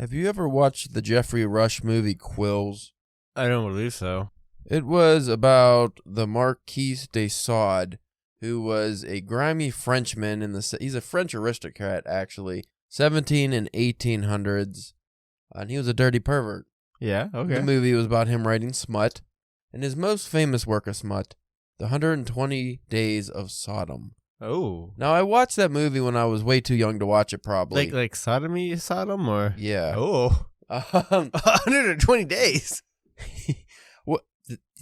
Have you ever watched the Jeffrey Rush movie Quills? I don't believe so. It was about the Marquis de Sade, who was a grimy Frenchman he's a French aristocrat, actually, 17 and 1800s, and he was a dirty pervert. Yeah, okay. The movie was about him writing Smut, and his most famous work of Smut, The 120 Days of Sodom. Oh. Now, I watched that movie when I was way too young to watch it, probably. Like sodomy Sodom, or? Yeah. Oh. 120 days. What?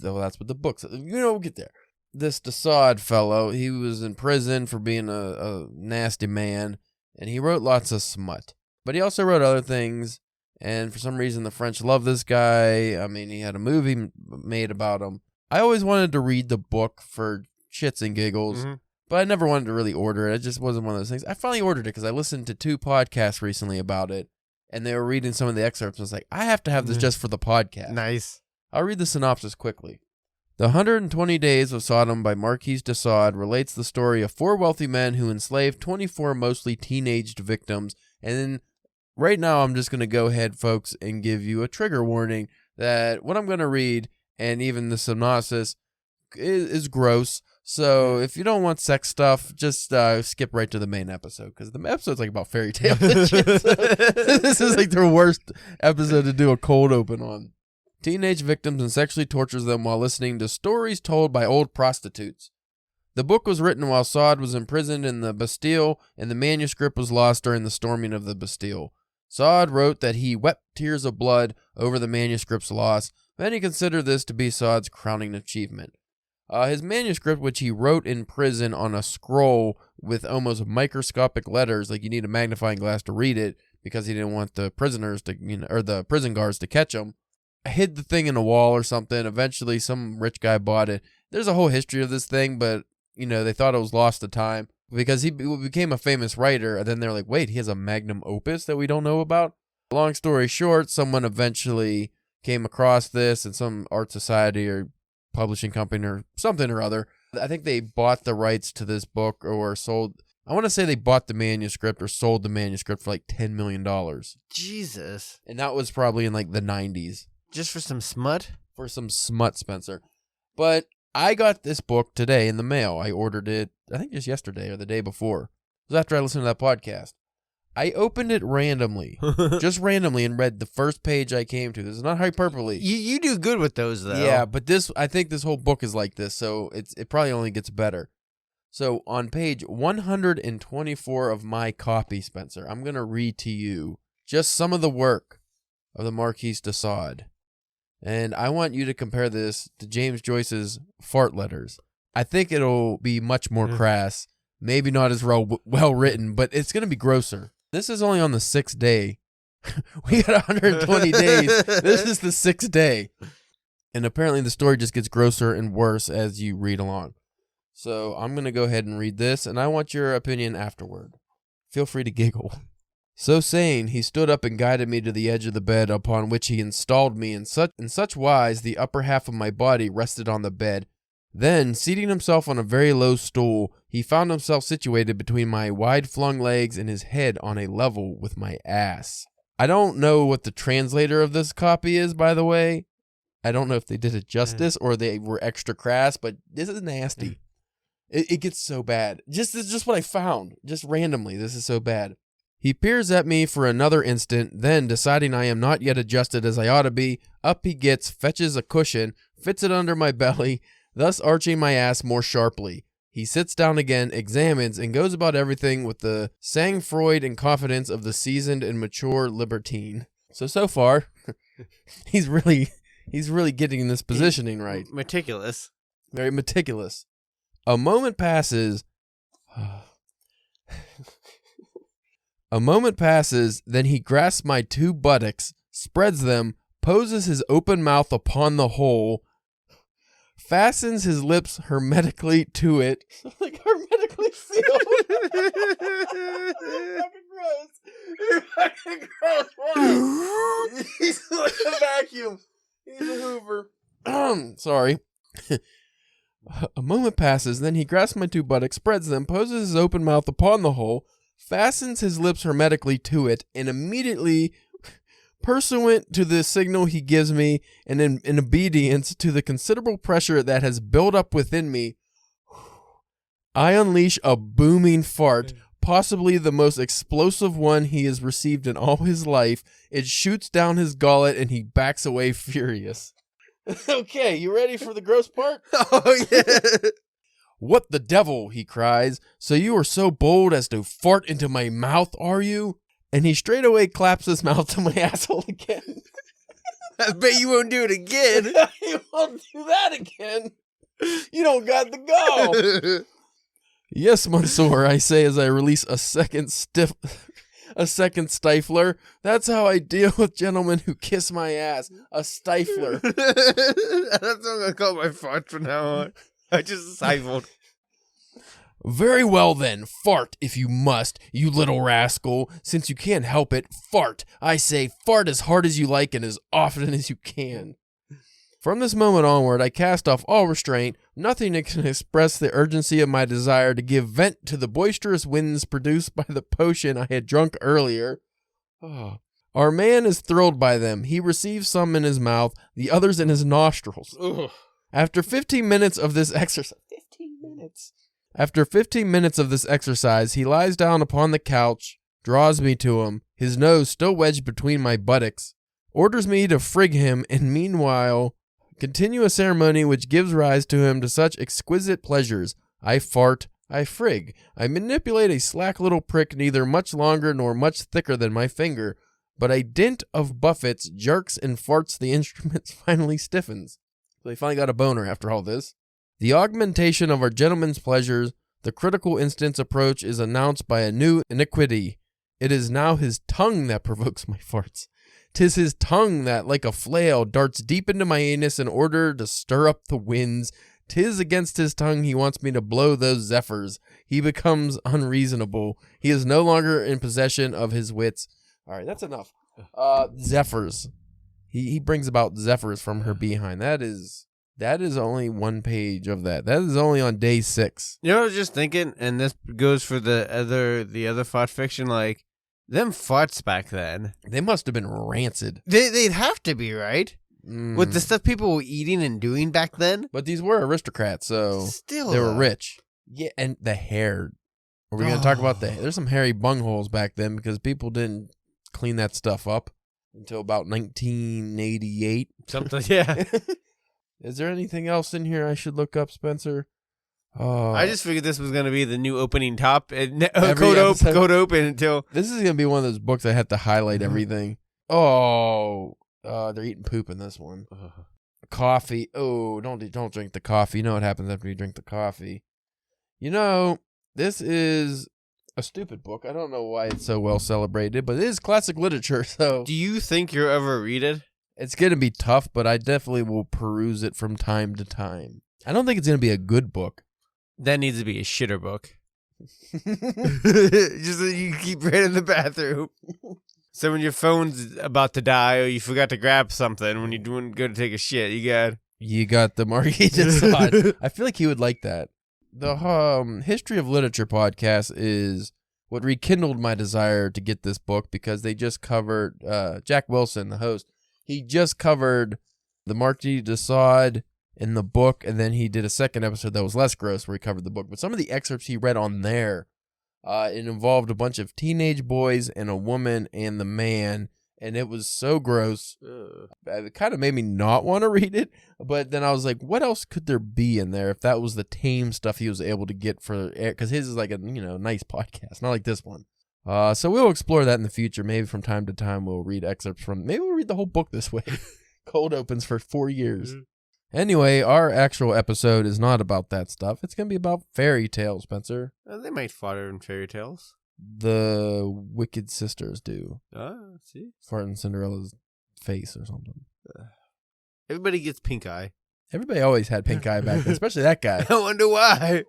Well, that's what the book says. We'll get there. This de Sade fellow, he was in prison for being a nasty man, and he wrote lots of smut. But he also wrote other things, and for some reason the French love this guy. I mean, he had a movie made about him. I always wanted to read the book for shits and giggles, but I never wanted to really order it. It just wasn't one of those things. I finally ordered it because I listened to 2 podcasts recently about it, and they were reading some of the excerpts. I was like, I have to have this just for the podcast. Nice. I'll read the synopsis quickly. The 120 Days of Sodom by Marquis de Sade relates the story of 4 wealthy men who enslaved 24 mostly teenaged victims. And then right now I'm just going to go ahead, folks, and give you a trigger warning that what I'm going to read and even the synopsis is gross. So if you don't want sex stuff, just skip right to the main episode, because the episode's like about fairy tales and shit. So this is like the worst episode to do a cold open on. Teenage victims and sexually tortures them while listening to stories told by old prostitutes. The book was written while Sade was imprisoned in the Bastille, and the manuscript was lost during the storming of the Bastille. Sade wrote that he wept tears of blood over the manuscript's loss. Many consider this to be Sade's crowning achievement. His manuscript, which he wrote in prison on a scroll with almost microscopic letters, like you need a magnifying glass to read it, because he didn't want the prisoners to, or the prison guards to catch him, hid the thing in a wall or something. Eventually, some rich guy bought it. There's a whole history of this thing, but, they thought it was lost to time because he became a famous writer, and then they're like, wait, he has a magnum opus that we don't know about? Long story short, someone eventually came across this in some art society or publishing company or something or other. I think they bought the rights to this book or sold. I want to say they bought the manuscript or sold the manuscript for like $10 million. Jesus. And that was probably in like the 90s. Just for some smut? For some smut, Spencer. But I got this book today in the mail. I ordered it, I think just yesterday or the day before. It was after I listened to that podcast. I opened it randomly, just randomly, and read the first page I came to. This is not hyperbole. You do good with those, though. Yeah, but I think this whole book is like this, so it probably only gets better. So on page 124 of my copy, Spencer, I'm going to read to you just some of the work of the Marquis de Sade. And I want you to compare this to James Joyce's fart letters. I think it'll be much more crass, maybe not as well written, but it's going to be grosser. This is only on the 6th day. We got 120 days. This is the 6th day. And apparently the story just gets grosser and worse as you read along. So I'm going to go ahead and read this, and I want your opinion afterward. Feel free to giggle. So saying, he stood up and guided me to the edge of the bed, upon which he installed me in such wise the upper half of my body rested on the bed. Then, seating himself on a very low stool, he found himself situated between my wide-flung legs and his head on a level with my ass. I don't know what the translator of this copy is, by the way. I don't know if they did it justice or they were extra crass, but this is nasty. It gets so bad. This is just what I found. Just randomly, this is so bad. He peers at me for another instant, then, deciding I am not yet adjusted as I ought to be, up he gets, fetches a cushion, fits it under my belly, thus arching my ass more sharply. He sits down again, examines, and goes about everything with the sang-froid and confidence of the seasoned and mature libertine. So far, he's really getting this positioning right. Meticulous. Very meticulous. A moment passes. A moment passes, then he grasps my 2 buttocks, spreads them, poses his open mouth upon the hole, fastens his lips hermetically to it. Like hermetically sealed. You're fucking gross. You're fucking gross. Why? He's like a vacuum. He's a Hoover. Sorry. A moment passes, then he grasps my 2 buttocks, spreads them, poses his open mouth upon the hole, fastens his lips hermetically to it, and immediately Pursuant to the signal he gives me, and in obedience to the considerable pressure that has built up within me, I unleash a booming fart, possibly the most explosive one he has received in all his life. It shoots down his gullet, and he backs away furious. Okay, you ready for the gross part? Oh, yeah. What the devil, he cries. So you are so bold as to fart into my mouth, are you? And he straightaway claps his mouth to my asshole again. I bet you won't do it again. You won't do that again. You don't got the go. Yes, Monsieur, I say as I release a second stifler. That's how I deal with gentlemen who kiss my ass. A stifler. That's what I'm going to call my fart from now on. I just stifled. Very well then, fart if you must, you little rascal. Since you can't help it, fart. I say fart as hard as you like and as often as you can. From this moment onward, I cast off all restraint. Nothing can express the urgency of my desire to give vent to the boisterous winds produced by the potion I had drunk earlier. Our man is thrilled by them. He receives some in his mouth, the others in his nostrils. After 15 minutes of this exercise, After 15 minutes of this exercise, he lies down upon the couch, draws me to him, his nose still wedged between my buttocks, orders me to frig him, and meanwhile continue a ceremony which gives rise to him to such exquisite pleasures. I fart, I frig, I manipulate a slack little prick neither much longer nor much thicker than my finger, but a dint of buffets, jerks, and farts the instrument finally stiffens. So he finally got a boner after all this. The augmentation of our gentleman's pleasures, the critical instance approach is announced by a new iniquity. It is now his tongue that provokes my farts. 'Tis his tongue that, like a flail, darts deep into my anus in order to stir up the winds. 'Tis against his tongue he wants me to blow those zephyrs. He becomes unreasonable. He is no longer in possession of his wits. All right, that's enough. Zephyrs. He brings about zephyrs from her behind. That is only one page of that. That is only on day 6. You know what I was just thinking, and this goes for the other fart fiction, like, them farts back then. They must have been rancid. They'd have to be, right? With the stuff people were eating and doing back then. But these were aristocrats, so still they were rich. Yeah, and the hair. Are we going to talk about there's some hairy bungholes back then because people didn't clean that stuff up until about 1988. Something, yeah. Is there anything else in here I should look up, Spencer? I just figured this was going to be the new opening top. Code open until... This is going to be one of those books I have to highlight everything. They're eating poop in this one. Coffee. Oh, don't drink the coffee. You know what happens after you drink the coffee. You know, this is a stupid book. I don't know why it's so well celebrated, but it is classic literature, so... Do you think you'll ever read it? It's going to be tough, but I definitely will peruse it from time to time. I don't think it's going to be a good book. That needs to be a shitter book. Just so you keep right in the bathroom. So when your phone's about to die or you forgot to grab something when you're go to take a shit, you got the Marquis De Sade. I feel like he would like that. The History of Literature podcast is what rekindled my desire to get this book because they just covered Jack Wilson, the host. He just covered the Marquis de Sade in the book, and then he did a second episode that was less gross where he covered the book. But some of the excerpts he read on there, it involved a bunch of teenage boys and a woman and the man, and it was so gross. It kind of made me not want to read it, but then I was like, what else could there be in there if that was the tame stuff he was able to get for air? Because his is like a nice podcast, not like this one. So we'll explore that in the future. Maybe from time to time we'll read excerpts from. Maybe we'll read the whole book this way. Cold opens for 4 years. Anyway, our actual episode is not about that stuff. It's gonna be about fairy tales, Spencer. They might fart in fairy tales. The Wicked Sisters do. See, fart in Cinderella's face or something. Everybody gets pink eye. Everybody always had pink eye back then, especially that guy. I wonder why.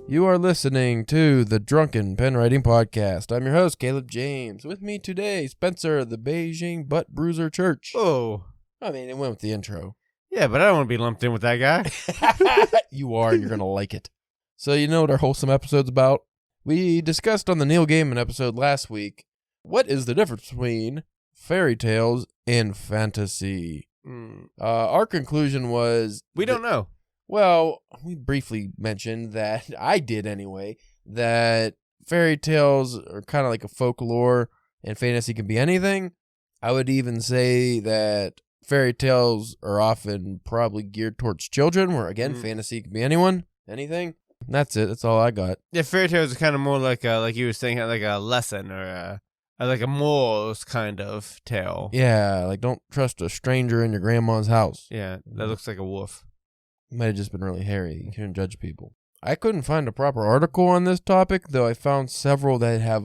You are listening to the Drunken Pen Writing Podcast. I'm your host, Caleb James. With me today, Spencer, the Beijing Butt Bruiser Church. Oh. I mean, it went with the intro. Yeah, but I don't want to be lumped in with that guy. You are, and you're going to like it. So you know what our wholesome episode's about? We discussed on the Neil Gaiman episode last week, what is the difference between fairy tales and fantasy? Our conclusion was... We don't know. Well, we briefly mentioned that, I did anyway, that fairy tales are kind of like a folklore and fantasy can be anything. I would even say that fairy tales are often probably geared towards children, where again, fantasy can be anyone, anything. And that's it. That's all I got. Yeah, fairy tales are kind of more like you were saying, like a lesson or like a morals kind of tale. Yeah, like don't trust a stranger in your grandma's house. Yeah, that looks like a wolf. It might have just been really hairy. You couldn't judge people. I couldn't find a proper article on this topic, though I found several that have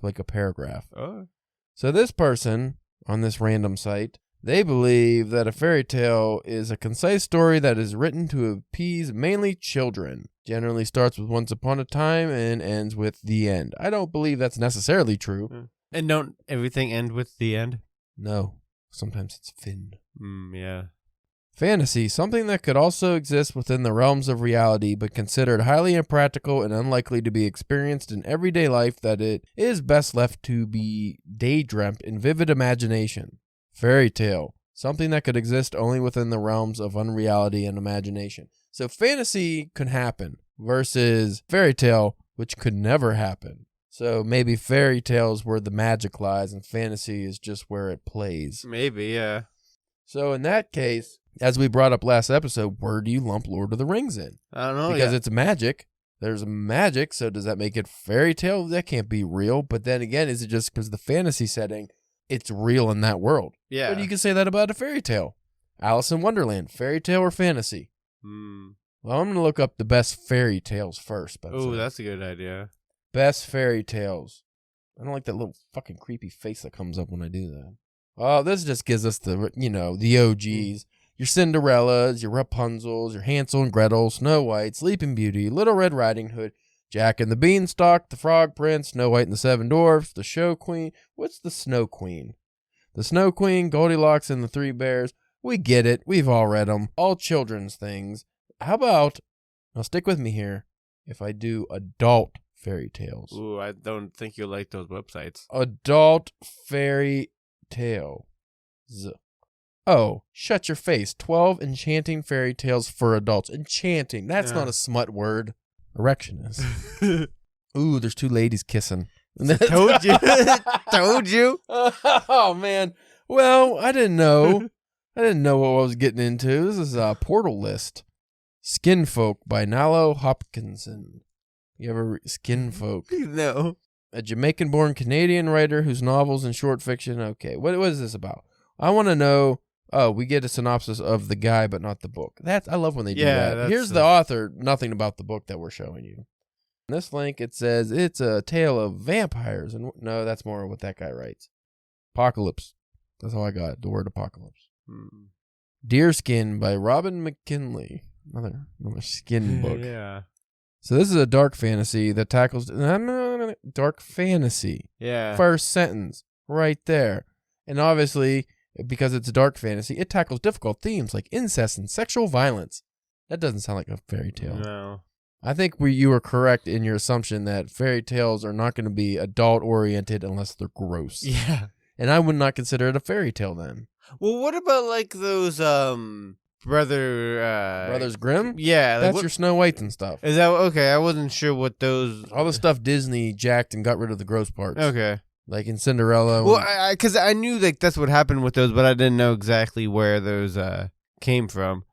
like a paragraph. Oh. So this person on this random site, they believe that a fairy tale is a concise story that is written to appease mainly children. Generally starts with once upon a time and ends with the end. I don't believe that's necessarily true. And don't everything end with the end? No. Sometimes it's fin. Yeah. Fantasy, something that could also exist within the realms of reality, but considered highly impractical and unlikely to be experienced in everyday life, that it is best left to be daydreamt in vivid imagination. Fairy tale, something that could exist only within the realms of unreality and imagination. So fantasy could happen versus fairy tale, which could never happen. So maybe fairy tale is where the magic lies and fantasy is just where it plays. Maybe, yeah. So in that case, as we brought up last episode, where do you lump Lord of the Rings in? I don't know. Because it's magic. There's magic, so does that make it fairy tale? That can't be real. But then again, is it just because the fantasy setting, it's real in that world? Yeah. But you can say that about a fairy tale. Alice in Wonderland, fairy tale or fantasy? Well, I'm going to look up the best fairy tales first. Oh, that's a good idea. Best fairy tales. I don't like that little fucking creepy face that comes up when I do that. Oh, this just gives us the, the OGs. Your Cinderellas, your Rapunzels, your Hansel and Gretel, Snow White, Sleeping Beauty, Little Red Riding Hood, Jack and the Beanstalk, the Frog Prince, Snow White and the Seven Dwarfs, the Show Queen. What's the Snow Queen? The Snow Queen, Goldilocks and the Three Bears. We get it. We've all read them. All children's things. How about, now stick with me here, if I do adult fairy tales. Ooh, I don't think you'll like those websites. Adult fairy tale. Oh, shut your face. 12 enchanting fairy tales for adults. Enchanting. That's not a smut word. Erection is. Ooh, there's two ladies kissing. Told you. Told you. Oh, man. Well, I didn't know. I didn't know what I was getting into. This is a Portal List. Skinfolk by Nalo Hopkinson. You ever Skinfolk? No. A Jamaican-born Canadian writer whose novels and short fiction. Okay, what is this about? I want to know. Oh, we get a synopsis of the guy, but not the book. I love when they do that. Here's the author, nothing about the book that we're showing you. In this link, it says it's a tale of vampires. And no, that's more what that guy writes. Apocalypse. That's how I got it, the word apocalypse. Deerskin by Robin McKinley. Another skin book. Yeah. So this is a dark fantasy that tackles dark fantasy. Yeah. First sentence right there. And obviously, because it's a dark fantasy, it tackles difficult themes like incest and sexual violence. That doesn't sound like a fairy tale. No. I think you were correct in your assumption that fairy tales are not going to be adult-oriented unless they're gross. Yeah. And I would not consider it a fairy tale then. Well, what about like those Brothers Grimm? Yeah. Like, That's your Snow Whites and stuff. Is that okay? I wasn't sure what those... All the stuff Disney jacked and got rid of the gross parts. Okay. Like in Cinderella. Well, because I knew like that's what happened with those, but I didn't know exactly where those came from.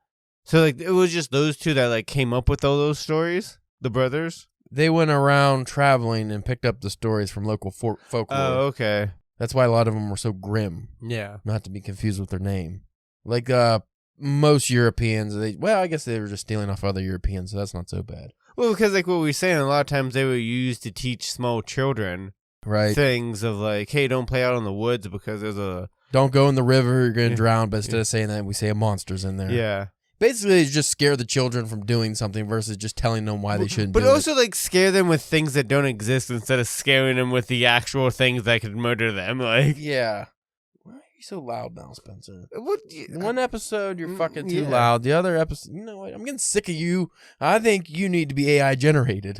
So like it was just those two that like came up with all those stories, the brothers. They went around traveling and picked up the stories from local folklore. Oh, okay. That's why a lot of them were so grim. Yeah. Not to be confused with their name. Like most Europeans, I guess they were just stealing off other Europeans, so that's not so bad. Well, because like what we were saying, a lot of times they were used to teach small children things of like, hey, don't play out in the woods because there's a... Don't go in the river, you're going to drown, but instead of saying that, we say a monster's in there. Yeah. Basically, it's just scare the children from doing something versus just telling them why they shouldn't do it. But also, like, scare them with things that don't exist instead of scaring them with the actual things that could murder them. Like, yeah. Why are you so loud now, Spencer? What? One episode, you're fucking too loud. The other episode, you know what? I'm getting sick of you. I think you need to be AI generated.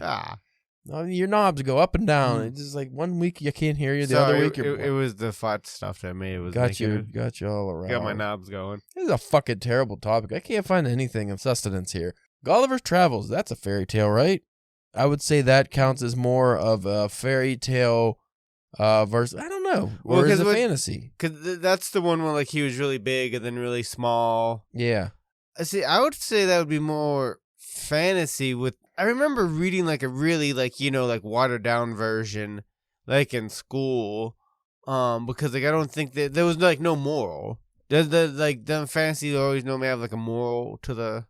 Your knobs go up and down. It's just like 1 week you can't hear you, the other week you're... It was the fat stuff that made it. Was got you all around. Got my knobs going. This is a fucking terrible topic. I can't find anything of sustenance here. Gulliver's Travels, that's a fairy tale, right? I would say that counts as more of a fairy tale versus, I don't know, or is it fantasy? Because that's the one where like he was really big and then really small. Yeah. See, I would say that would be more fantasy with... I remember reading like a really like watered down version like in school, because like I don't think that there was like no moral. Does the like them fantasy always normally have like a moral to the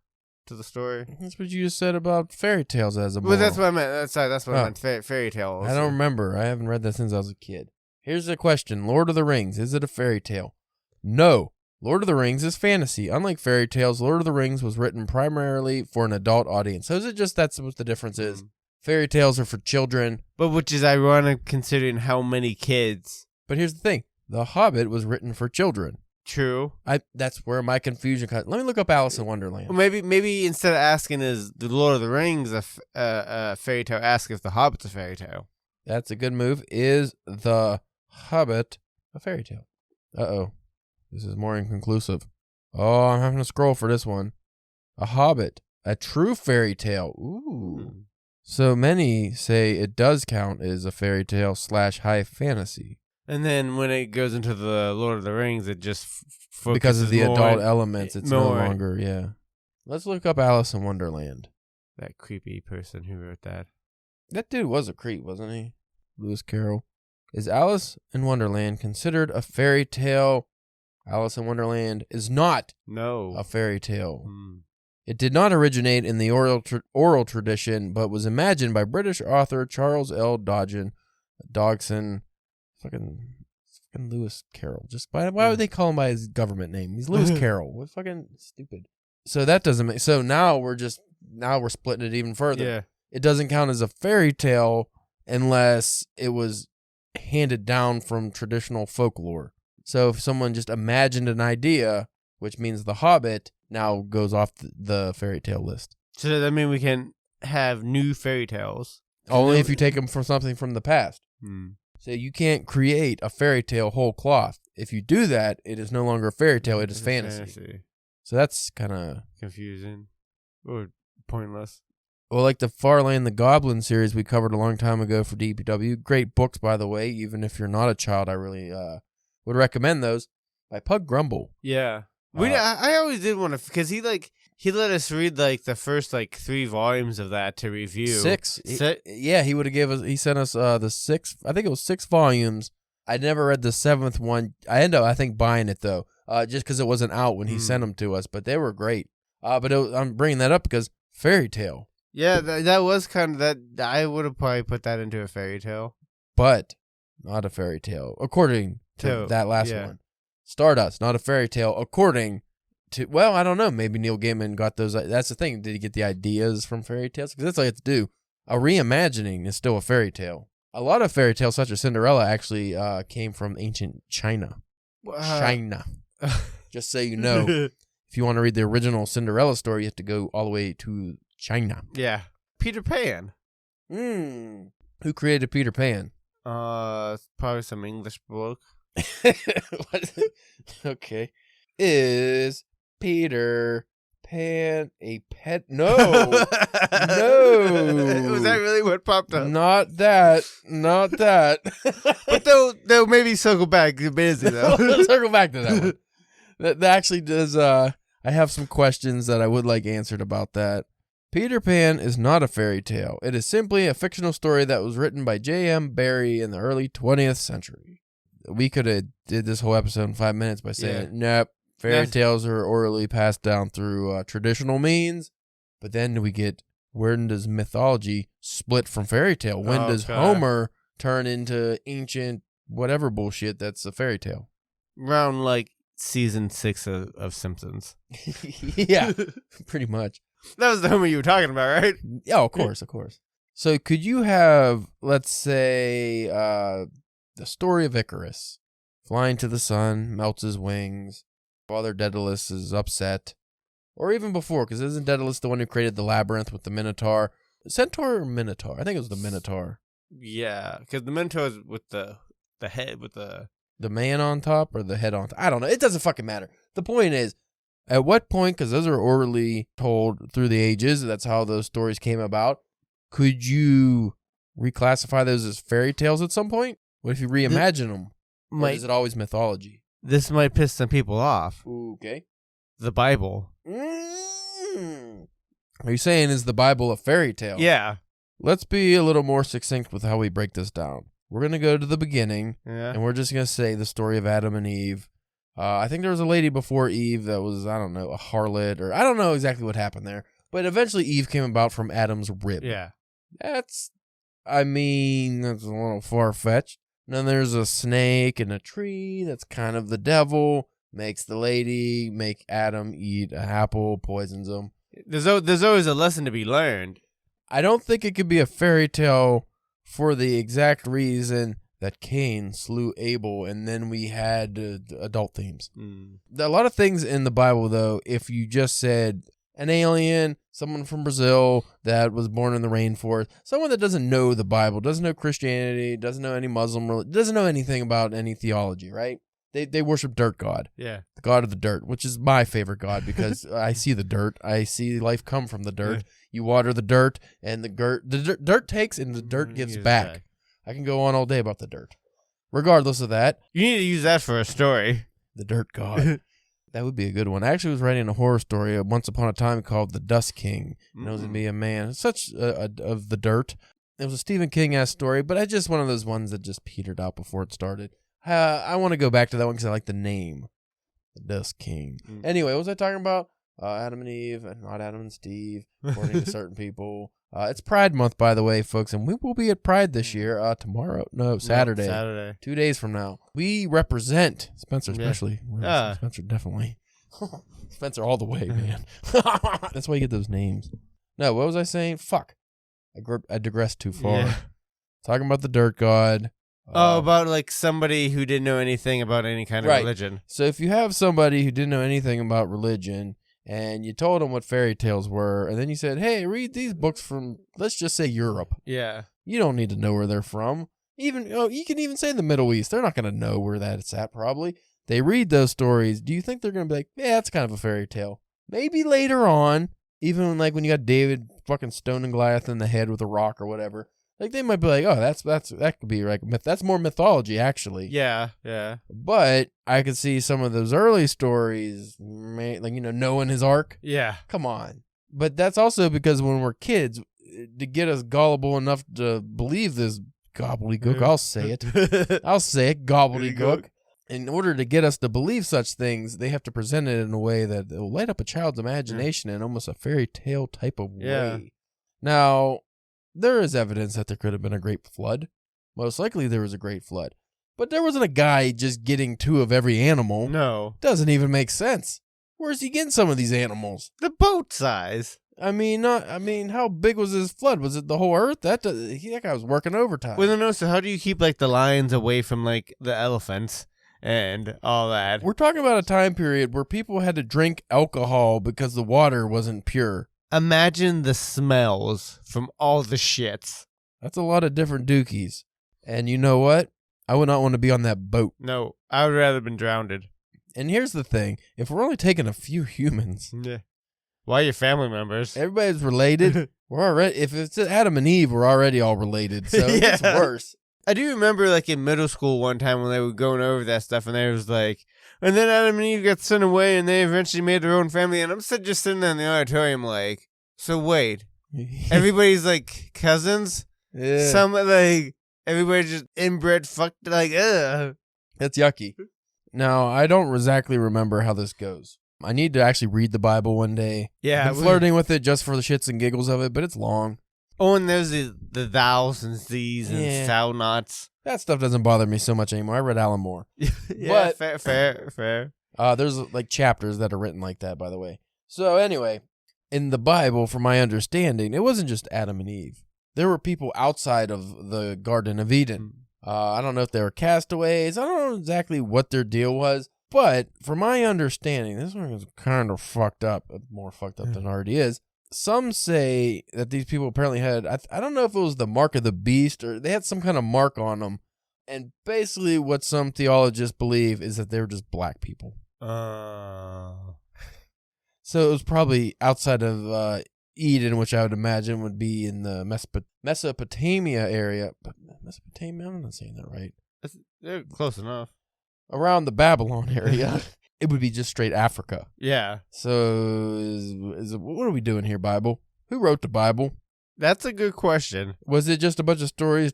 story? That's what you just said about fairy tales as a moral. Well, that's what I meant. That's what I meant. Fairy tales. I don't remember. I haven't read that since I was a kid. Here's the question: Lord of the Rings, is it a fairy tale? No. Lord of the Rings is fantasy. Unlike fairy tales, Lord of the Rings was written primarily for an adult audience. So is it just that's what the difference is? Fairy tales are for children. But which is ironic considering how many kids. But here's the thing. The Hobbit was written for children. True. That's where my confusion comes. Let me look up Alice in Wonderland. Well, maybe instead of asking is the Lord of the Rings a fairy tale, ask if the Hobbit's a fairy tale. That's a good move. Is the Hobbit a fairy tale? Uh-oh. This is more inconclusive. Oh, I'm having to scroll for this one. A Hobbit, a true fairy tale. Ooh. So many say it does count as a fairy tale / high fantasy. And then when it goes into the Lord of the Rings, it just because of the adult elements, it's no longer, yeah. Let's look up Alice in Wonderland. That creepy person who wrote that. That dude was a creep, wasn't he? Lewis Carroll. Is Alice in Wonderland considered a fairy tale? Alice in Wonderland is not a fairy tale. It did not originate in the oral tradition, but was imagined by British author Charles L. Dodgson. Fucking Lewis Carroll. Just why would they call him by his government name? He's Lewis Carroll. What fucking stupid. So that doesn't make... So now we're splitting it even further. Yeah. It doesn't count as a fairy tale unless it was handed down from traditional folklore. So if someone just imagined an idea, which means The Hobbit now goes off the fairy tale list. So does that mean we can have new fairy tales? Only if you take them from something from the past. So you can't create a fairy tale whole cloth. If you do that, it is no longer a fairy tale, it is fantasy. So that's kind of... confusing. Or pointless. Well, like the Farland the Goblin series we covered a long time ago for DPW. Great books, by the way. Even if you're not a child, I really... would recommend those by Pug Grumble. Yeah. I always did want to, because he let us read like the first like 3 volumes of that to review. 6. He sent us the 6, I think it was 6 volumes. I never read the 7th one. I ended up, I think, buying it though, just because it wasn't out when he sent them to us, but they were great. I'm bringing that up because fairy tale. Yeah, that was kind of that. I would have probably put that into a fairy tale. But not a fairy tale, according to that last one. Stardust, not a fairy tale, according to, well, I don't know. Maybe Neil Gaiman got those. That's the thing. Did he get the ideas from fairy tales? Because that's all you have to do. A reimagining is still a fairy tale. A lot of fairy tales, such as Cinderella, actually came from ancient China. China. Just so you know, if you want to read the original Cinderella story, you have to go all the way to China. Yeah. Peter Pan. Who created Peter Pan? Probably some English book. Okay. Is Peter Pan a pet? No. No. Was that really what popped up? Not that. But they'll maybe circle back. You're busy though. Circle back to that one. That actually does. I have some questions that I would like answered about that. Peter Pan is not a fairy tale. It is simply a fictional story that was written by J.M. Barrie in the early 20th century. We could have did this whole episode in 5 minutes by saying, nope, fairy tales are orally passed down through traditional means. But then we get, when does mythology split from fairy tale? When does Homer turn into ancient whatever bullshit that's a fairy tale? Around like season 6 of Simpsons. Yeah, pretty much. That was the Homer you were talking about, right? Yeah, of course. So could you have, let's say, the story of Icarus, flying to the sun, melts his wings, Father Daedalus is upset, or even before, because isn't Daedalus the one who created the labyrinth with the Minotaur? Centaur or Minotaur? I think it was the Minotaur. Yeah, because the Minotaur is with the head, with the man on top or the head on top? I don't know. It doesn't fucking matter. The point is, at what point, because those are orally told through the ages, that's how those stories came about, could you reclassify those as fairy tales at some point? What if you reimagine them? Or is it always mythology? This might piss some people off. Okay. The Bible. Are you saying is the Bible a fairy tale? Yeah. Let's be a little more succinct with how we break this down. We're going to go to the beginning, and we're just going to say the story of Adam and Eve. I think there was a lady before Eve that was, I don't know, a harlot, or I don't know exactly what happened there. But eventually Eve came about from Adam's rib. Yeah. That's a little far-fetched. And then there's a snake and a tree that's kind of the devil, makes the lady, make Adam eat an apple, poisons him. There's always a lesson to be learned. I don't think it could be a fairy tale for the exact reason that Cain slew Abel, and then we had adult themes. A lot of things in the Bible, though, if you just said an alien, someone from Brazil that was born in the rainforest, someone that doesn't know the Bible, doesn't know Christianity, doesn't know any Muslim religion, doesn't know anything about any theology, right? They worship dirt god. Yeah. The god of the dirt, which is my favorite god because I see the dirt. I see life come from the dirt. You water the dirt, and the dirt takes, and the dirt gives back. I can go on all day about the dirt. Regardless of that. You need to use that for a story. The dirt god. That would be a good one. I actually was writing a horror story once upon a time called The Dust King. And it was going to be a man, such of the dirt. It was a Stephen King-esque story, but it's just one of those ones that just petered out before it started. I want to go back to that one because I like the name. The Dust King. Anyway, what was I talking about? Adam and Eve, not Adam and Steve, according to certain people. It's Pride Month, by the way, folks, and we will be at Pride this year. Saturday. Saturday. 2 days from now. We represent Spencer, especially. Yeah. Spencer, definitely. Spencer all the way, man. That's why you get those names. No, what was I saying? Fuck. I digressed too far. Yeah. Talking about the dirt god. About like somebody who didn't know anything about any kind of religion. So if you have somebody who didn't know anything about religion, and you told them what fairy tales were, and then you said, hey, read these books from, let's just say, Europe. Yeah. You don't need to know where they're from. You can even say the Middle East. They're not going to know where that's at, probably. They read those stories. Do you think they're going to be like, yeah, that's kind of a fairy tale? Maybe later on, even like when you got David fucking stoning Goliath in the head with a rock or whatever, like they might be like, oh, that could be like that's more mythology, actually. Yeah, yeah. But I could see some of those early stories, like Noah and his ark. Yeah, come on. But that's also because when we're kids, to get us gullible enough to believe this gobbledygook, I'll say it, gobbledygook. In order to get us to believe such things, they have to present it in a way that will light up a child's imagination in almost a fairy tale type of way. Now, there is evidence that there could have been a great flood. Most likely there was a great flood. But there wasn't a guy just getting 2 of every animal. No. Doesn't even make sense. Where's he getting some of these animals? The boat size. How big was his flood? Was it the whole earth? That guy was working overtime. Well, no, so how do you keep like the lions away from like the elephants and all that? We're talking about a time period where people had to drink alcohol because the water wasn't pure. Imagine the smells from all the shits. That's a lot of different dookies. And you know what? I would not want to be on that boat. No, I would rather have been drowned. And here's the thing. If we're only taking a few humans. Yeah. Why your family members? Everybody's related. If it's Adam and Eve, we're already all related. So it gets worse. I do remember like in middle school one time when they were going over that stuff and they was like, and then Adam and Eve got sent away and they eventually made their own family. And I'm just sitting there in the auditorium like, so wait, everybody's like cousins? Yeah. Some like, everybody just inbred fucked like, ugh. That's yucky. Now, I don't exactly remember how this goes. I need to actually read the Bible one day. Yeah. I'm flirting with it just for the shits and giggles of it, but it's long. Oh, and there's the thous and these and thou nots. That stuff doesn't bother me so much anymore. I read Alan Moore. Yeah, but, fair. There's like chapters that are written like that, by the way. So anyway, in the Bible, from my understanding, it wasn't just Adam and Eve. There were people outside of the Garden of Eden. I don't know if they were castaways. I don't know exactly what their deal was. But from my understanding, this one is kind of fucked up, more fucked up than it already is. Some say that these people apparently had, I don't know if it was the mark of the beast or they had some kind of mark on them. And basically what some theologists believe is that they were just black people. So it was probably outside of Eden, which I would imagine would be in the Mesopotamia area. But Mesopotamia? I'm not saying that right. They're close enough. Around the Babylon area. It would be just straight Africa. Yeah. So what are we doing here, Bible? Who wrote the Bible? That's a good question. Was it just a bunch of stories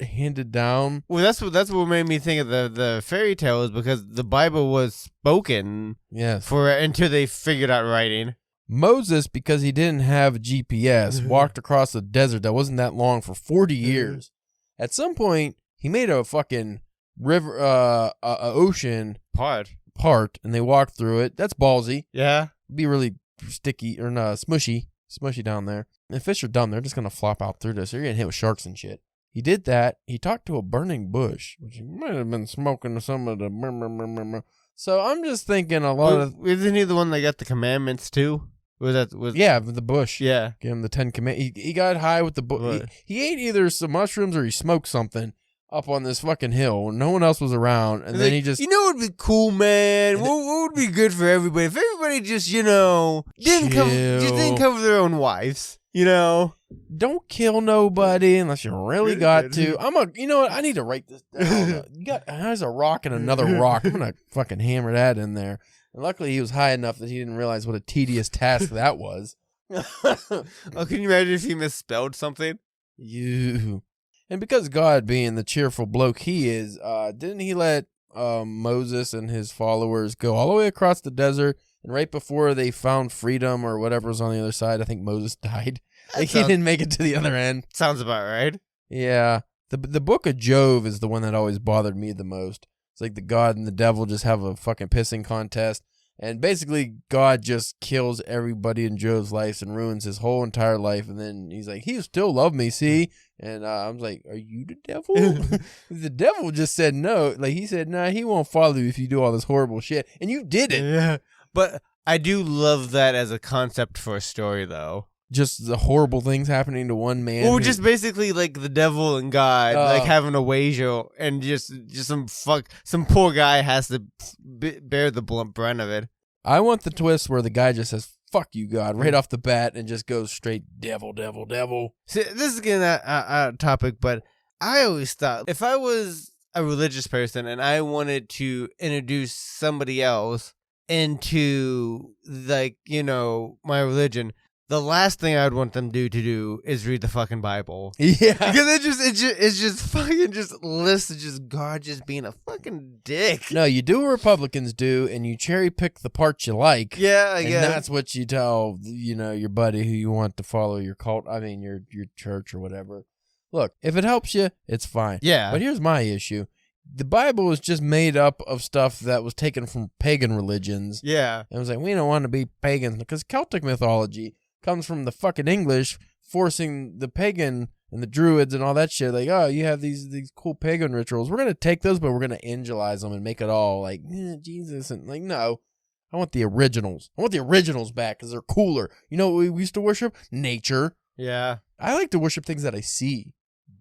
handed down? Well, that's what made me think of the fairy tales, because the Bible was spoken until they figured out writing. Moses, because he didn't have GPS, walked across the desert that wasn't that long for 40 years. At some point, he made a fucking river, ocean part, and they walked through it. That's ballsy. Yeah. It'd be really sticky or smushy down there. And fish are dumb. They're just going to flop out through this. You're getting hit with sharks and shit. He did that. He talked to a burning bush, which he might have been smoking some of the... So I'm just thinking a lot of... Isn't he the one that got the commandments too? Yeah, the bush. Yeah. Gave him the 10 commandments. He got high with the bush. He ate either some mushrooms or he smoked something up on this fucking hill when no one else was around. And then he just... You know what would be cool, man? What would be good for everybody? If everybody just, didn't cover their own wives, Don't kill nobody unless you really got to. I need to write this down. There's a rock and another rock. I'm going to fucking hammer that in there. And luckily he was high enough that he didn't realize what a tedious task that was. Oh, can you imagine if he misspelled something? And because God, being the cheerful bloke he is, didn't he let Moses and his followers go all the way across the desert, and right before they found freedom or whatever was on the other side, I think Moses died. He didn't make it to the other end. Sounds about right. Yeah. The book of Job is the one that always bothered me the most. It's like the God and the devil just have a fucking pissing contest. And basically, God just kills everybody in Job's life and ruins his whole entire life. And then he's like, he still loved me, see? And I was like, are you the devil? The devil just said no. Like, he said, nah, he won't follow you if you do all this horrible shit. And you did it. Yeah. But I do love that as a concept for a story, though. Just the horrible things happening to one man. Well, just basically like the devil and God like having a wager, and just some poor guy has to bear the blunt brunt of it. I want the twist where the guy just says, fuck you, God, right off the bat, and just goes straight devil, devil, devil. See, this is getting out of topic, but I always thought if I was a religious person and I wanted to introduce somebody else into, like, my religion, the last thing I would want them to do is read the fucking Bible. Yeah. Because it's just fucking just lists just God just being a fucking dick. No, you do what Republicans do, and you cherry pick the parts you like. Yeah, and that's what you tell, your buddy who you want to follow your cult. I mean, your church or whatever. Look, if it helps you, it's fine. Yeah. But here's my issue. The Bible was just made up of stuff that was taken from pagan religions. Yeah. And it was like, we don't want to be pagans, because Celtic mythology comes from the fucking English, forcing the pagan and the druids and all that shit. Like, oh, you have these cool pagan rituals. We're going to take those, but we're going to angelize them and make it all like, Jesus. And like, no, I want the originals. I want the originals back because they're cooler. You know what we used to worship? Nature. Yeah. I like to worship things that I see.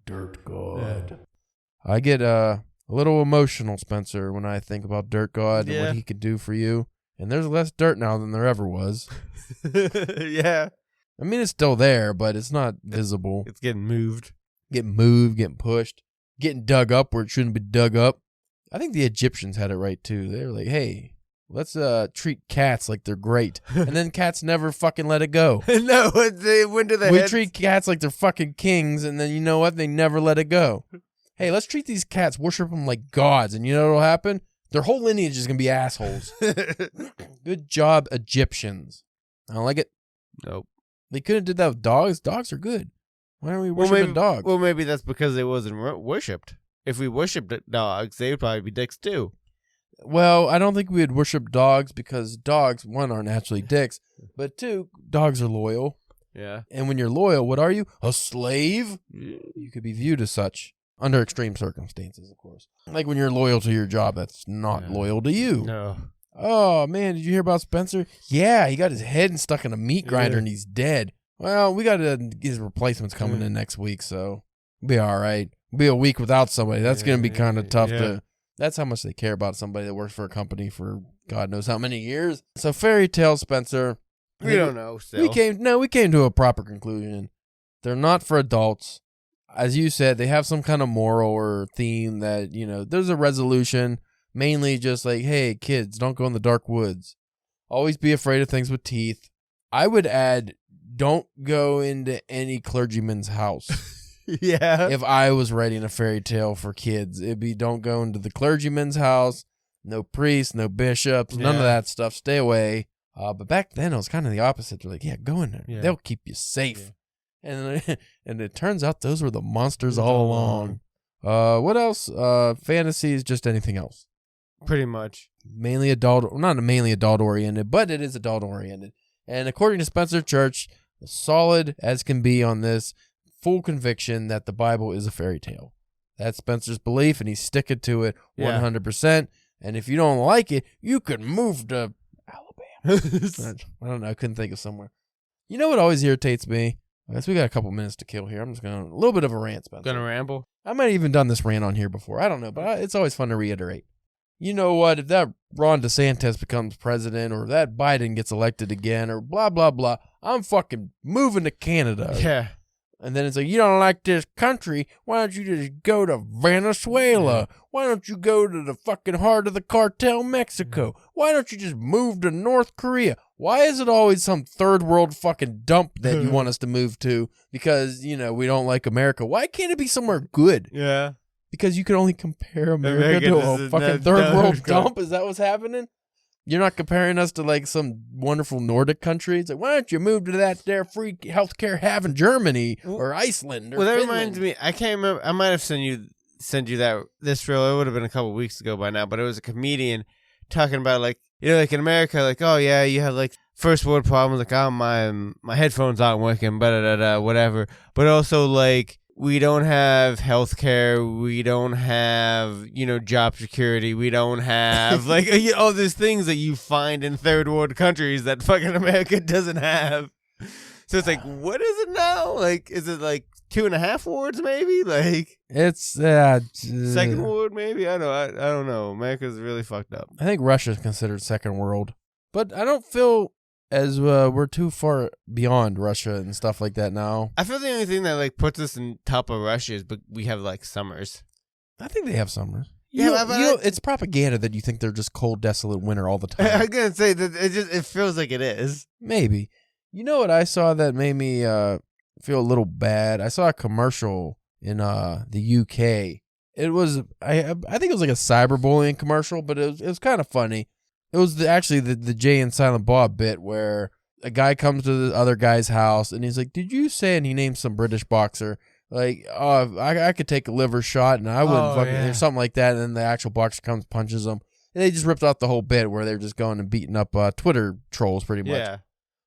Dirt God. Yeah. I get a little emotional, Spencer, when I think about Dirt God and what he could do for you. And there's less dirt now than there ever was. Yeah. I mean, it's still there, but it's not visible. It's getting moved. Getting pushed, getting dug up where it shouldn't be dug up. I think the Egyptians had it right, too. They were like, hey, let's treat cats like they're great. And then cats never fucking let it go. No, they went to the We treat cats like they're fucking kings, and then you know what? They never let it go. Hey, let's treat these cats, worship them like gods, and you know what'll happen? Their whole lineage is going to be assholes. Good job, Egyptians. I don't like it. Nope. They could have did that with dogs. Dogs are good. Why aren't we worshiping dogs? Well, maybe that's because they wasn't worshipped. If we worshipped dogs, they would probably be dicks too. Well, I don't think we would worship dogs because dogs, one, are naturally dicks, but two, dogs are loyal. Yeah. And when you're loyal, what are you? A slave? You could be viewed as such under extreme circumstances, of course. Like when you're loyal to your job, that's not loyal to you. No. Oh, man, did you hear about Spencer? Yeah, he got his head stuck in a meat grinder and he's dead. Well, we got his replacements coming in next week, so we'll be all right. We'll be a week without somebody. That's going to be kind of tough to... That's how much they care about somebody that works for a company for God knows how many years. So fairy tale, Spencer... We don't know. Still. We came to a proper conclusion. They're not for adults. As you said, they have some kind of moral or theme that, there's a resolution, mainly just like, hey, kids, don't go in the dark woods. Always be afraid of things with teeth. I would add, don't go into any clergyman's house. Yeah. If I was writing a fairy tale for kids, it'd be don't go into the clergyman's house, no priests, no bishops, none of that stuff. Stay away. But back then, it was kind of the opposite. They're like, yeah, go in there. Yeah. They'll keep you safe. Yeah. And it turns out those were the monsters all along. What else? Fantasies, just anything else. Pretty much. Mainly adult, not mainly adult-oriented, but it is adult-oriented. And according to Spencer Church, solid as can be on this, full conviction that the Bible is a fairy tale. That's Spencer's belief, and he's sticking to it 100%. And if you don't like it, you can move to... I don't know. I couldn't think of somewhere. You know what always irritates me? I guess we got a couple minutes to kill here. I'm just going to... A little bit of a rant, Spencer. Gonna ramble? I might have even done this rant on here before. I don't know, but it's always fun to reiterate. You know what? If that Ron DeSantis becomes president or that Biden gets elected again or blah, blah, blah, I'm fucking moving to Canada. Yeah. And then it's like, you don't like this country? Why don't you just go to Venezuela? Why don't you go to the fucking heart of the cartel, Mexico? Why don't you just move to North Korea? Why is it always some third world fucking dump that you want us to move to? Because, we don't like America. Why can't it be somewhere good? Yeah. Because you can only compare America to a fucking third world dump? Is that what's happening? You're not comparing us to like some wonderful Nordic country. It's like, why don't you move to that there free healthcare having Germany or Iceland or Finland? That reminds me, I can't remember. I might have sent you this reel. It would have been a couple of weeks ago by now, but it was a comedian talking about like in America, like, oh yeah, you have like first world problems, like, oh my headphones aren't working, whatever. But also like, we don't have healthcare. We don't have, job security. We don't have, like, all these things that you find in third world countries that fucking America doesn't have. So it's like, what is it now? Like, is it like 2.5 wards maybe? Like, it's second ward maybe? I don't know. America's really fucked up. I think Russia's considered second world, but I don't feel as we're too far beyond Russia and stuff like that now. I feel the only thing that like puts us in top of Russia is but we have like summers. I think they have summers. It's propaganda that you think they're just cold, desolate winter all the time. I'm gonna say that it feels like it is. Maybe. You know what I saw that made me feel a little bad? I saw a commercial in the UK. It was I think it was like a cyberbullying commercial, but it was kind of funny. It was actually the Jay and Silent Bob bit where a guy comes to the other guy's house and he's like, "Did you say?" And he names some British boxer. Like, oh, I could take a liver shot and I wouldn't or something like that. And then the actual boxer comes, punches him. And they just ripped off the whole bit where they were just going and beating up Twitter trolls pretty much. Yeah.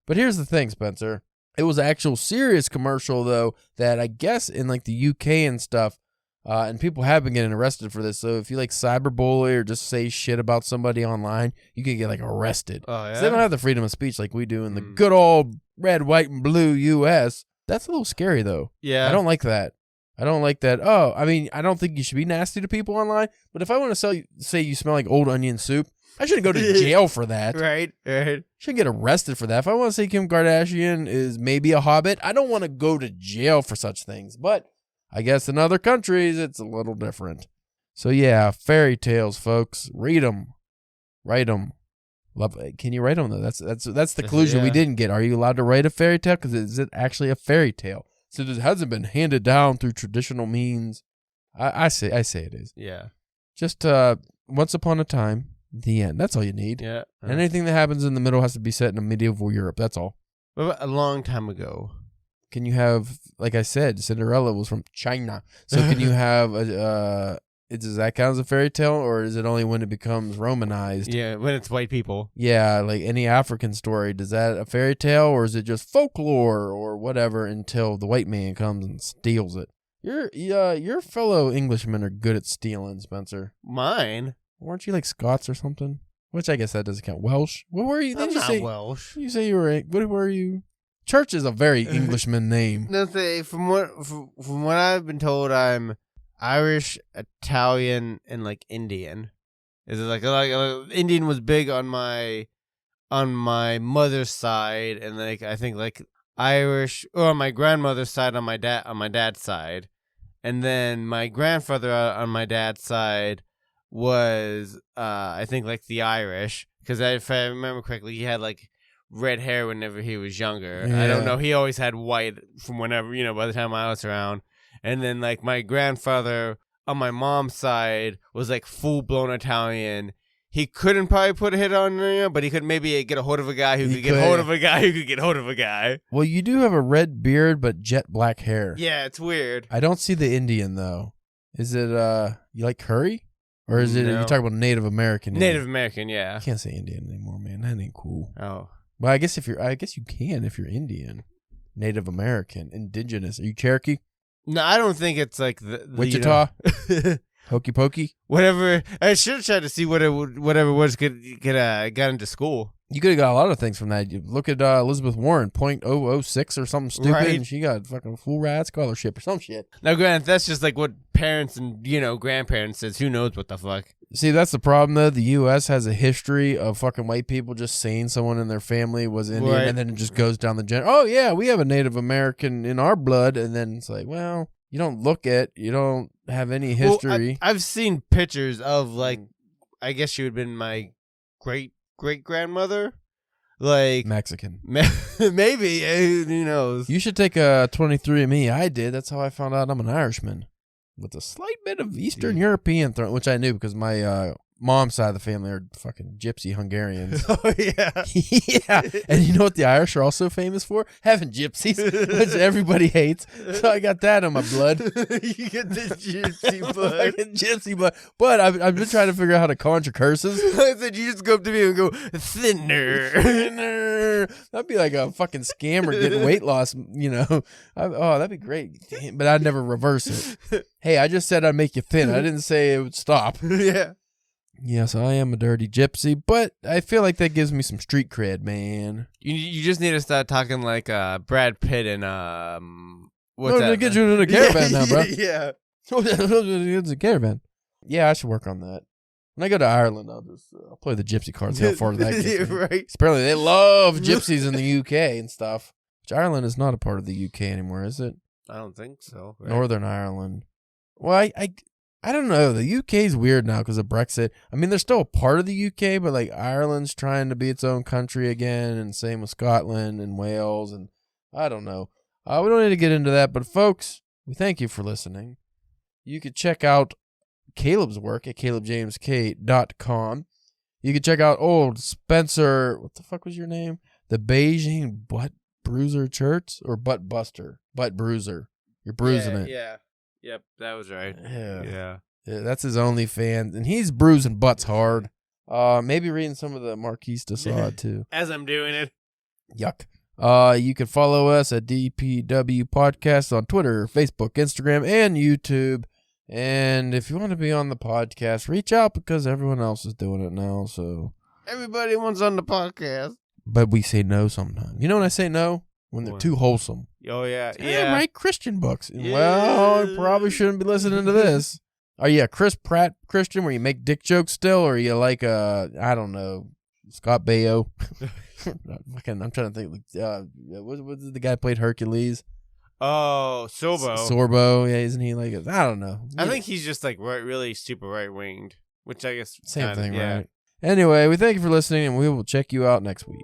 But here's the thing, Spencer. It was an actual serious commercial, though, that I guess in like the UK and stuff, and people have been getting arrested for this. So if you like cyberbully or just say shit about somebody online, you can get like arrested. Oh, yeah? 'Cause they don't have the freedom of speech like we do in the good old red, white, and blue U.S. That's a little scary, though. Yeah. I don't like that. Oh, I mean, I don't think you should be nasty to people online. But if I want to say you smell like old onion soup, I shouldn't go to jail for that. Right. Shouldn't get arrested for that. If I want to say Kim Kardashian is maybe a Hobbit, I don't want to go to jail for such things. But I guess in other countries, it's a little different. So yeah, fairy tales, folks. Read them. Write them. Can you write them though? That's the conclusion we didn't get. Are you allowed to write a fairy tale? Because is it actually a fairy tale? So it hasn't been handed down through traditional means. I say it is. Yeah. Just once upon a time, the end. That's all you need. Yeah. And anything that happens in the middle has to be set in a medieval Europe. That's all. What about a long time ago? Can you have, like I said, Cinderella was from China. So can you have does that count as a fairy tale, or is it only when it becomes Romanized? Yeah, when it's white people. Yeah, like any African story, does that a fairy tale, or is it just folklore or whatever until the white man comes and steals it? Your fellow Englishmen are good at stealing, Spencer. Mine? Weren't you like Scots or something? Which I guess that doesn't count. Welsh? What were you? I'm not Welsh. You say you were. What were you? Church is a very Englishman name. No, from what I've been told, I'm Irish, Italian, and like Indian. Is it like Indian was big on my mother's side, and like I think like Irish or on my grandmother's side on my dad's side, and then my grandfather on my dad's side was I think like the Irish, because if I remember correctly, he had like red hair whenever he was younger. Yeah. I don't know. He always had white from whenever, by the time I was around. And then like my grandfather on my mom's side was like full blown Italian. He couldn't probably put a hit on there, but he could maybe get a hold of a guy who could get hold of a guy who could get hold of a guy. Well, you do have a red beard, but jet black hair. Yeah, it's weird. I don't see the Indian though. Is it you like curry? Or is it, No. you talk about Native American? Native American, yeah. I can't say Indian anymore, man. That ain't cool. Oh. Well, I guess you can if you're Indian. Native American, indigenous. Are you Cherokee? No, I don't think it's like the Wichita? Hokey pokey? Whatever. I should have tried to see whatever was could got into school. You could have got a lot of things from that. You look at Elizabeth Warren, .006 or something stupid, Right. and she got fucking full ride scholarship or some shit. Now, granted, that's just like what parents and, grandparents says. Who knows what the fuck? See, that's the problem, though. The U.S. has a history of fucking white people just saying someone in their family was Indian, Right. and then it just goes down the oh, yeah, we have a Native American in our blood, and then it's like, well, you don't have any history. Well, I've seen pictures of, like, I guess she would have been my great-great-grandmother. Like, Mexican. Maybe. Who knows? You should take a 23andMe. I did. That's how I found out I'm an Irishman. With a slight bit of Eastern European throw, which I knew because my mom's side of the family are fucking gypsy Hungarians. Oh, yeah. Yeah. And you know what the Irish are also famous for? Having gypsies, which everybody hates. So I got that in my blood. You get the gypsy blood. Fucking gypsy blood. But I've been trying to figure out how to conjure curses. I said you just go up to me and go, thinner. That'd be like a fucking scammer getting weight loss, that'd be great. But I'd never reverse it. Hey, I just said I'd make you thin. I didn't say it would stop. Yeah. Yes, I am a dirty gypsy, but I feel like that gives me some street cred, man. You just need to start talking like Brad Pitt and what's I'm that? gonna get you in a caravan now, bro. Yeah. It's a caravan. Yeah, I should work on that. When I go to Ireland, I'll play the gypsy cards. How far that gets me. Right. Apparently, they love gypsies in the UK and stuff. Which Ireland is not a part of the UK anymore, is it? I don't think so. Right? Northern Ireland. Well, I don't know. The UK's weird now because of Brexit. I mean, they're still a part of the UK, but like Ireland's trying to be its own country again, and same with Scotland and Wales, and I don't know. We don't need to get into that, but folks, we thank you for listening. You could check out Caleb's work at calebjamesk.com. You could check out old Spencer. What the fuck was your name? The Beijing Butt Bruiser Church or Butt Buster? Butt Bruiser. You're bruising it. Yeah. Yep, that was right. Yeah, that's his OnlyFans, and he's bruising butts hard. Maybe reading some of the Marquis De Sade too. As I'm doing it. Yuck. You can follow us at DPW Podcast on Twitter, Facebook, Instagram, and YouTube. And if you want to be on the podcast, reach out because everyone else is doing it now. So Everybody wants on the podcast. but we say no sometimes. You know when I say no? When they're too wholesome. Oh, yeah. I write Christian books. Yeah. Well, I probably shouldn't be listening to this. Are you a Chris Pratt Christian where you make dick jokes still? Or are you like I don't know, Scott Baio? I'm trying to think. What the guy played Hercules? Oh, Sorbo. Sorbo. Yeah, isn't he like I don't know. I think he's just like really super right-winged, which I guess Same thing, yeah. right? Anyway, we thank you for listening, and we will check you out next week.